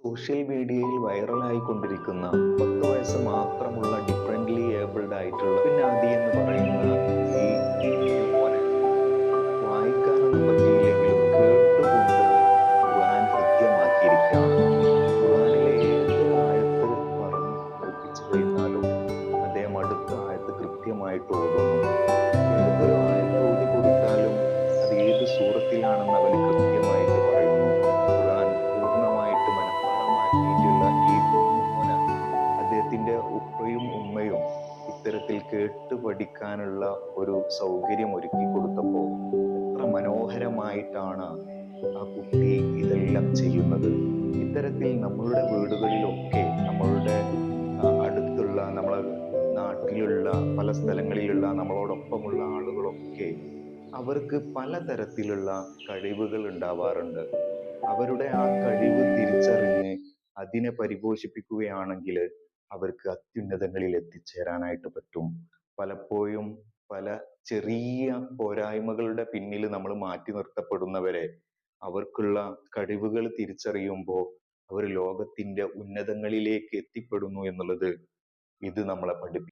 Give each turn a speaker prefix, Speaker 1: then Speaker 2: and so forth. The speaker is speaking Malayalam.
Speaker 1: സോഷ്യൽ മീഡിയയിൽ വൈറലായിക്കൊണ്ടിരിക്കുന്ന 10 വയസ്സ് മാത്രമുള്ള ഡിഫറൻ്റ്ലി ഏബിൾഡ് ആയിട്ടുള്ള ആദി എന്ന് പറയുന്ന ഈ കുഞ്ഞുമോനെ വായിക്കാനൊന്നും പറ്റിയില്ലെങ്കിലും കേട്ടുകൊണ്ട് ഖുർആൻ ഹൃദ്യമാക്കിയിരിക്കുകയാണ്. ഖുർആനിലെ ഏതൊരു ആയത്ത് പറഞ്ഞ് കേൾപ്പിച്ചു കഴിഞ്ഞാലും അദ്ദേഹം അടുത്ത ആയത്ത് കൃത്യമായിട്ട് ഓതുന്നു. ഏതൊരു ആയത്ത് ഓതി കൊടുത്താലും അത് ഏത് സൂറത്തിലാണെന്ന് അവന് കൃത്യമായിട്ട് പറയുന്നു. ഖുർആൻ പൂർണ്ണമായിട്ട് മനഃപ്പാഠമാക്കിയിട്ടുള്ള ഈ കുഞ്ഞുമോന് അദ്ദേഹത്തിന്റെ ഉപ്പയും ഉമ്മയും ഇത്തരത്തിൽ കേട്ട് പഠിക്കാനുള്ള ഒരു സൗകര്യം ഒരുക്കി കൊടുത്തപ്പോൾ എത്ര മനോഹരമായിട്ടാണ് ആ കുട്ടി ഇതെല്ലാം ചെയ്യുന്നത്. ഇത്തരത്തിൽ നമ്മളുടെ വീടുകളിലൊക്കെ നമ്മളുടെ അടുത്തുള്ള നമ്മളെ നാട്ടിലുള്ള പല സ്ഥലങ്ങളിലുള്ള നമ്മളോടൊപ്പമുള്ള ആളുകളൊക്കെ അവർക്ക് പലതരത്തിലുള്ള കഴിവുകൾ ഉണ്ടാവാറുണ്ട്. അവരുടെ ആ കഴിവ് തിരിച്ചറിഞ്ഞ് അതിനെ പരിപോഷിപ്പിക്കുകയാണെങ്കിൽ അവർക്ക് അത്യുന്നതങ്ങളിൽ എത്തിച്ചേരാനായിട്ട് പറ്റും. പലപ്പോഴും പല ചെറിയ പോരായ്മകളുടെ പിന്നിൽ നമ്മൾ മാറ്റി നിർത്തപ്പെടുന്നവരെ അവർക്കുള്ള കഴിവുകൾ തിരിച്ചറിയുമ്പോൾ അവർ ലോകത്തിന്റെ ഉന്നതങ്ങളിലേക്ക് എത്തിപ്പെടുന്നു എന്നുള്ളത് ഇത് നമ്മളെ പഠിപ്പിക്കും.